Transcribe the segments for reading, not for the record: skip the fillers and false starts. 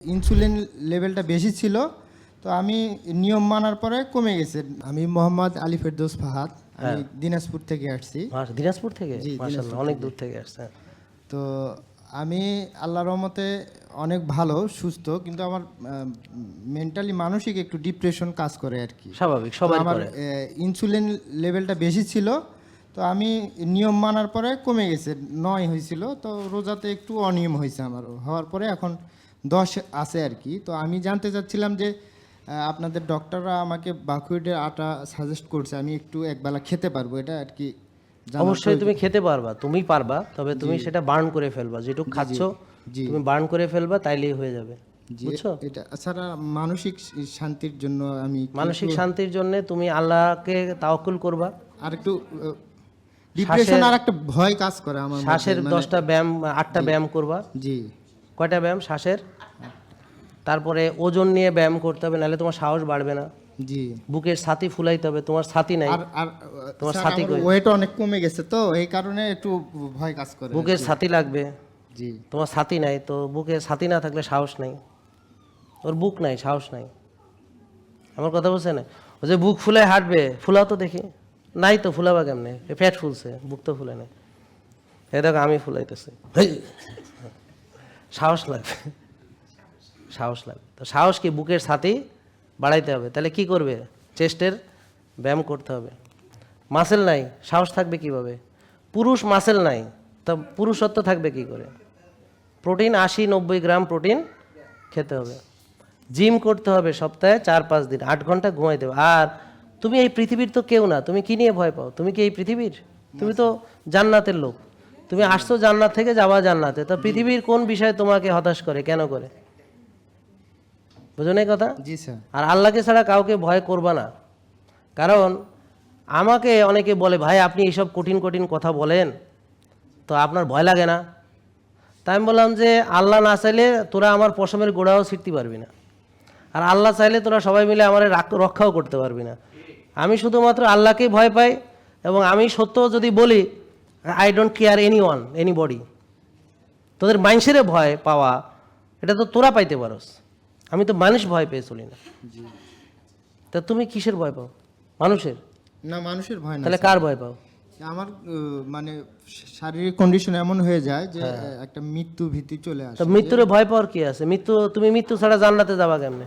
Insulin লেভেলটা বেশি ছিল, তো আমি নিয়ম মানার পরে কমে গেছে। আমি মোহাম্মদ আলী ফেরদৌস ফাহাদ, আমি দিনাজপুর থেকে আসছি। দিনাজপুর থেকে? জি, মাশাআল্লাহ, অনেক দূর থেকে আসছে। তো আমি আল্লাহর রহমতে অনেক ভালো সুস্থ, কিন্তু আমার মেন্টালি মানসিক একটু ডিপ্রেশন কাজ করে আর কি। স্বাভাবিক, সবাই আমার করে। ইনসুলিন লেভেলটা বেশি ছিল, তো আমি নিয়ম মানার পরে কমে গেছে, 9 হয়েছিল। তো রোজাতে একটু অনিয়ম হয়েছে আমার, হওয়ার পরে এখন 10 আছে আর কি। তো আমি জানতে চাচ্ছিলাম যে আপনাদের ডক্টররা আমাকে বাকুইটের আটা সাজেস্ট করছে, আমি একটু একবেলা খেতে পারবো এটা আর কি? অবশ্যই তুমি খেতে পারবা, তুমি পারবা, তবে তুমি সেটা বার্ন করে ফেলবা। যেটুকু খাচ্ছ তুমি বার্ন করে ফেলবা, তাইলেই হয়ে যাবে। বুঝছো? এটা ছাড়া মানসিক শান্তির জন্য আমি মানসিক শান্তির জন্য তুমি আল্লাহকে তাওয়াক্কুল করবা। আর একটু ডিপ্রেশন আর একটা ভয় কাজ করে আমার মধ্যে। শ্বাসের 10টা ব্যায়াম, 8টা ব্যায়াম করবা। জি। কয়টা ব্যায়াম? শ্বাসের। তারপরে ওজন নিয়ে ব্যায়াম করতে হবে, নাহলে তোমার সাহস বাড়বে না। জি। বুকের ছাতি ফুলাইতে হবে, তোমার ছাতি নাই। আর তোমার স্যার, ছাতি আমার কই? ওয়েট অনেক কমে গেছে, তো এই কারণে একটু ভয় কাজ করে। বুকের ছাতি লাগবে। জি। তোমার ছাতি নাই, তো বুকে ছাতি না থাকলে সাহস নাই। ওর বুক নাই, সাহস নাই। আমার কথা বলছে না? ও যে বুক ফুলায় হাঁটবে, ফুলাও তো দেখি। নাই তো, ফুলাবা কেমনে? পেট ফুলছে, বুক তো ফুলে নাই। এই দেখো আমি ফুলাইতেছি। সাহস লাগবে, সাহস লাগবে। তো সাহস কি? বুকের ছাতি বাড়াইতে হবে। তাহলে কি করবে? চেস্টের ব্যায়াম করতে হবে। মাসেল নাই, সাহস থাকবে কিভাবে? পুরুষ মাসেল নাই, তা পুরুষত্ব থাকবে কি করে? প্রোটিন 80-90 গ্রাম প্রোটিন খেতে হবে। জিম করতে হবে সপ্তাহে 4-5 দিন, 8 ঘন্টা ঘুমাইতে হবে। আর তুমি এই পৃথিবীর তো কেউ না, তুমি কি নিয়ে ভয় পাও? তুমি কি এই পৃথিবীর? তুমি তো জান্নাতের লোক। তুমি আসছো জান্নাত থেকে, যাওয়া জান্নাতে। তো পৃথিবীর কোন বিষয় তোমাকে হতাশ করে? কেন করে? বুঝো না এই কথা? জি স্যার। আর আল্লাহকে ছাড়া কাউকে ভয় করবা না। কারণ আমাকে অনেকে বলে, ভাই আপনি এইসব কঠিন কঠিন কথা বলেন, তো আপনার ভয় লাগে না? তাই আমি বললাম যে আল্লাহ না চাইলে তোরা আমার পশমের গোড়াও ছিঁড়তে পারবি না, আর আল্লাহ চাইলে তোরা সবাই মিলে আমার রক্ষাও করতে পারবি না। আমি শুধুমাত্র আল্লাহকেই ভয় পাই, এবং আমি সত্য যদি বলি, আই ডোন্ট কেয়ার এনিবডি। তোদের মানুষের ভয় পাওয়া, এটা তো তোরা পাইতে পারোস, আমি তো মানুষ ভয় পেয়ে চলি না। তা তুমি কিসের ভয় পাও? মানুষের? না, মানুষের ভয় না। তাহলে কার ভয় পাও? আমার মানে শারীরিক কন্ডিশন এমন হয়ে যায় যে একটা মৃত্যু ভীতি চলে আসে। তো মৃত্যুরে ভয় পাওয়ার কি আছে? তুমি মৃত্যু ছাড়া জান্নাতে যাবা কেমনে?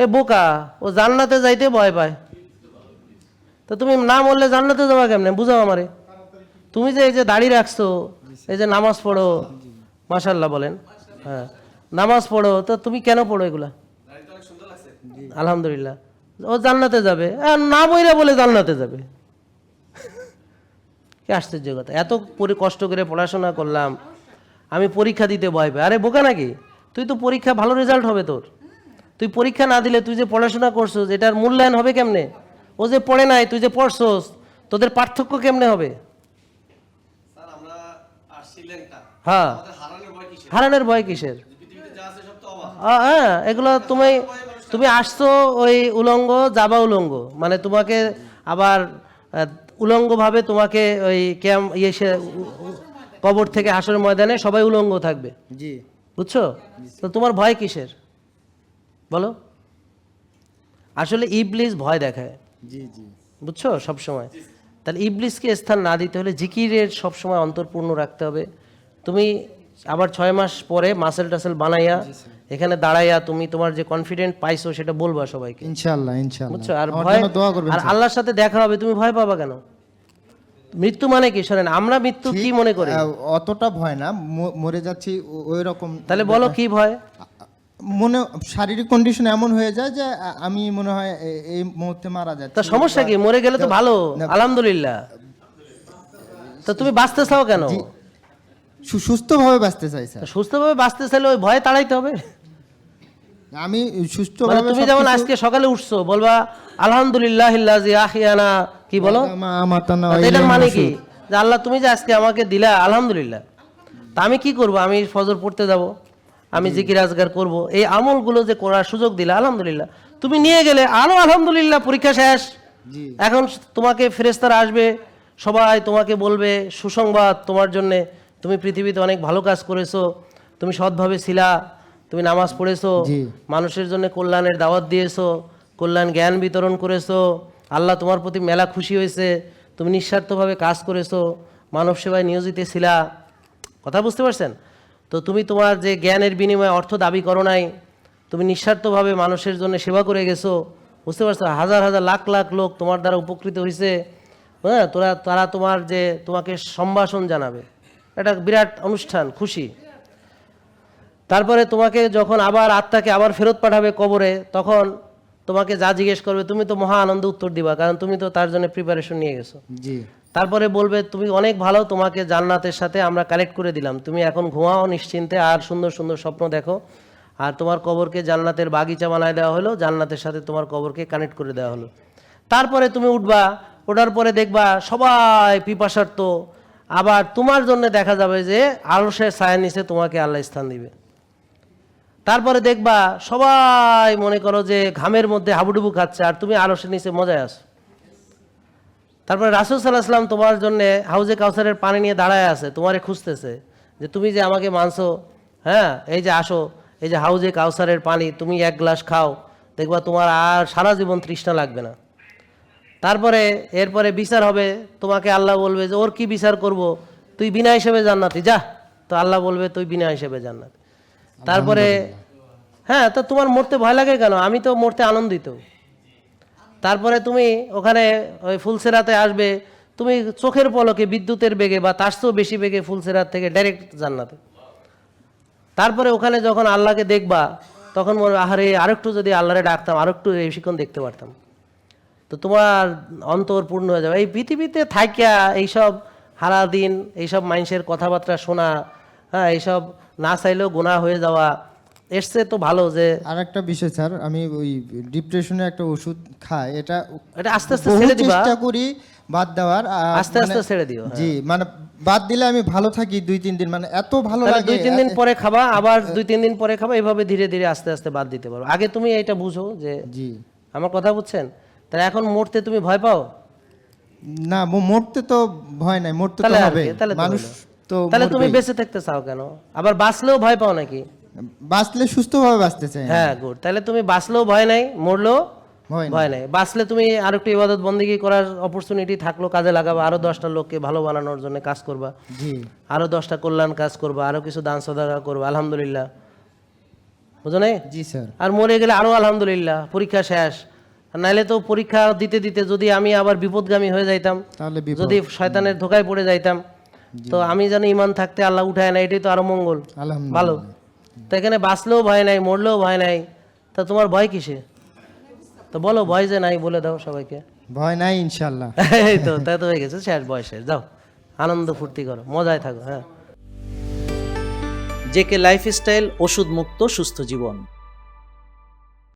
এ বোকা, ও জান্নাতে যাইতে ভয় পায়, তো তুমি না মরলে জান্নাতে যাবা কেমনে? বুঝাও আমারে। তুমি যে এই যে দাড়ি রাখছো, এই যে নামাজ পড়ো, মাশাআল্লাহ বলেন, হ্যাঁ নামাজ পড়ো, তো তুমি কেন পড়ো এগুলা? আলহামদুলিল্লাহ। ও জান্নাতে যাবে, আর না বইরা বলে জান্নাতে যাবে। কি আশ্চর্য কথা! এত কষ্ট করে পড়াশোনা করলাম, আমি পরীক্ষা দিতে ভয় পাই। আরে বোকা নাকি? তুই তো পরীক্ষা ভালো রেজাল্ট হবে তোর। তুই পরীক্ষা না দিলে তুই যে পড়াশোনা করছিস, এটার মূল্যায়ন হবে কেমনে? ও যে পড়ে নাই, তুই যে পড়ছস, তোদের পার্থক্য কেমনে হবে? হ্যাঁ, হারানোর ভয় কিসের? হ্যাঁ, এগুলো তুমি আসছো ওই উলঙ্গ, যাবা উলঙ্গ, মানে তোমাকে আবার উলঙ্গ ভাবে তোমাকে ওই কবর থেকে হাসরের ময়দানে সবাই উলঙ্গ থাকবে। জি। বুঝছো? তো তোমার ভয় কিসের বলো? আসলে ইবলিস ভয় দেখায়। জি জি। বুঝছো? সব সময়। তাহলে ইবলিসকে স্থান না দিতে হলে জিকিরের সব সময় অন্তরপূর্ণ রাখতে হবে। তুমি আবার 6 মাস পরে মাসেল টাসেল বানাইয়া এখানে দাঁড়াইয়া তুমি তোমার যে কনফিডেন্ট পাইছো সেটা বলবা সবাইকে, ইনশাআল্লাহ ইনশাআল্লাহ। বুঝছো? আর ভয়, আর আল্লাহর সাথে দেখা হবে, তুমি ভয় পাবা কেন? মৃত্যু মানে কি? শোনেন, আমরা মৃত্যু কি মনে করি? অতটা ভয় না, মরে যাচ্ছি ওই রকম। তাহলে বলো কি ভয়? মনে শারীরিক কন্ডিশন এমন হয়ে যায় যে আমি মনে হয় এই মুহূর্তে মারা যাচ্ছি। তা সমস্যা কি? মরে গেলে তো ভালো, আলহামদুলিল্লাহ। তো তুমি বাঁচতে চাও কেন? সুস্থভাবে বাঁচতে চাই স্যার। সুস্থভাবে বাঁচতে চাইলে ওই ভয় তাড়াইতে হবে। আমি সুস্থভাবে, তুমি যেমন আজকে সকালে উঠছো, বলবা আলহামদুলিল্লাহিল্লাযী আহইয়ানা, কি বলো? এটার মানে কি? যে আল্লাহ তুমি যে আজকে আমাকে দিলা, আলহামদুলিল্লাহ। তা আমি কি করব? আমি ফজর পড়তে যাব, আমি জিকির আজগার করব, এই আমলগুলো যে করার সুযোগ দিলা, আলহামদুলিল্লাহ। তুমি নিয়ে গেলে আলহামদুলিল্লাহ, পরীক্ষা শেষ, এখন তোমাকে ফেরেশতারা আসবে, সবাই তোমাকে বলবে সুসংবাদ তোমার জন্যে, তুমি পৃথিবীতে অনেক ভালো কাজ করেছো, তুমি সৎভাবে ছিলা, তুমি নামাজ পড়েছো, জি। মানুষের জন্য কল্যাণের দাওয়াত দিয়েছো, কল্যাণ জ্ঞান বিতরণ করেছো, আল্লাহ তোমার প্রতি মেলা খুশি হয়েছে, তুমি নিঃস্বার্থভাবে কাজ করেছো, মানব সেবায় নিয়োজিত ছিলা। কথা বুঝতে পারছেন? তো তুমি তোমার যে জ্ঞানের বিনিময়ে অর্থ দাবি করো নাই, তুমি নিঃস্বার্থভাবে মানুষের জন্য সেবা করে গেছো। বুঝতে পারছো? হাজার হাজার লাখ লাখ লোক তোমার দ্বারা উপকৃত হয়েছে। হ্যাঁ, তারা তোমার যে তোমাকে সম্ভাষণ জানাবে, এটা বিরাট অনুষ্ঠান, খুশি। তারপরে তোমাকে যখন আবার আত্মাকে আবার ফেরত পাঠাবে কবরে, তখন তোমাকে যা জিজ্ঞেস করবে তুমি তো মহা আনন্দ উত্তর দিবা, কারণ তুমি তো তার জন্য প্রিপারেশন নিয়ে গেছো। জি। তারপরে বলবে তুমি অনেক ভালো, তোমাকে জান্নাতের সাথে আমরা কানেক্ট করে দিলাম, তুমি এখন ঘুমাও নিশ্চিন্তে, আর সুন্দর সুন্দর স্বপ্ন দেখো, আর তোমার কবরকে জান্নাতের বাগিচা বানায় দেওয়া হলো, জান্নাতের সাথে তোমার কবরকে কানেক্ট করে দেওয়া হলো। তারপরে তুমি উঠবা, ওঠার পরে দেখবা সবাই পিপাসার্থ, আবার তোমার জন্য দেখা যাবে যে আরশের ছায়ার নিচে তোমাকে আল্লাহ স্থান দিবে। তারপরে দেখবা সবাই মনে করো যে ঘামের মধ্যে হাবুডুবু খাচ্ছে, আর তুমি আরশের নিচে মজায় আছো। তারপরে রাসূল সাল্লাল্লাহু আলাইহি ওয়াসাল্লাম তোমার জন্য হাউজে কাউসারের পানি নিয়ে দাঁড়ায় আছে, তোমারে খুঁজতেছে যে তুমি যে আমাকে মানছো, হ্যাঁ এই যে আসো, এই যে হাউজে কাউসারের পানি, তুমি এক গ্লাস খাও, দেখবা তোমার আর সারা জীবন তৃষ্ণা লাগবে না। তারপরে এরপরে বিচার হবে, তোমাকে আল্লাহ বলবে যে ওর কি বিচার করব, তুই বিনা হিসেবে জান্নাতি যা। তো আল্লাহ বলবে তুই বিনা হিসেবে জান্নাতি। তারপরে হ্যাঁ, তো তোমার মরতে ভয় লাগে কেন? আমি তো মরতে আনন্দিত। তারপরে তুমি ওখানে ওই ফুলসেরাতে আসবে, তুমি চোখের পলকে বিদ্যুতের বেগে বা তার চেয়েও বেশি বেগে ফুলসেরাত থেকে ডাইরেক্ট জান্নাতে। তারপরে ওখানে যখন আল্লাহকে দেখবা, তখন মনে হবে আহারে আরেকটু যদি আল্লাহরে ডাকতাম, আরেকটু বেশিক্ষণ দেখতে পারতাম। তো তোমার অন্তর পূর্ণ হয়ে যাবে। এই পৃথিবীতে থাকিয়া এইসব সারা দিন এইসব মানুষের কথাবার্তা শোনা, হ্যাঁ এইসব না চাইলেও গুনাহ হয়ে যাওয়া, এসছে তো ভালো যে আর একটা বিষয় স্যার, আমি ওই ডিপ্রেশনে একটা ওষুধ খাই, এটা এটা আস্তে আস্তে বহু ছেড়ে দিবা, চেষ্টা করি বাদ দেওয়ার। আস্তে আস্তে ছেড়ে দিও। জি, মানে বাদ দিলে আমি ভালো থাকি 2-3 দিন, মানে এত ভালো তাহলে লাগে। 2-3 দিন পরে খাবা, আবার 2-3 দিন পরে খাবা, এইভাবে ধীরে ধীরে আস্তে আস্তে বাদ দিতে পারো। আগে তুমি এইটা বুঝো যে, জি আমার কথা বুঝছেন? তাহলে এখন মরতে তুমি ভয় পাও? না, মরতে তো ভয় নাই, মরতে তো তাহলে আর হবে, কি? তাহলে তো মানুষ হলো। তো তাহলে তুমি মরবেই। বেঁচে থাকতে চাও কেন? আবার বাঁচলেও ভয় পাও নাকি? বাঁচলে সুস্থভাবে বাঁচতে চাই। হ্যাঁ, গুড। তাহলে তুমি বাঁচলেও ভয় নাই, মরলেও ভয় নাই। বাঁচলে তুমি আর একটু ইবাদত বন্দেগী করার অপরচুনিটি থাকলো, কাজে লাগাবা, আরো 10টা লোককে ভালো বানানোর জন্য কাজ করবা, জি আরো 10টা কল্যাণ কাজ করবা, আরো কিছু দান সদকা করবা, আলহামদুলিল্লাহ। বুঝো নাই? জি স্যার। আর মরে গেলে আরো আলহামদুলিল্লাহ, পরীক্ষা শেষ। আর নাইলে তো পরীক্ষা দিতে দিতে যদি আমি আবার বিপদগামী হয়ে যাইতাম, তাহলে বিপদ। যদি শয়তানের ধোকায় পড়ে যাইতাম, তো আমি যেন ইমান থাকতে আল্লাহ উঠায় না, এটাই তো আরো মঙ্গল, আলহামদুলিল্লাহ। ভালো। তো এখানে বাঁচলেও ভয় নাই, মরলেও ভয় নাই, তা তোমার ভয় কিসে? তো বলো ভয় যে নাই, বলে দাও সবাইকে। ভয় নাই ইনশাল্লাহ। এই তো, তাই তো হয়ে গেছে, শেষ বয়সে যাও, আনন্দ ফুর্তি করো, মজায় থাকো। হ্যাঁ, জেকে লাইফস্টাইল, ওষুধ মুক্ত সুস্থ জীবন।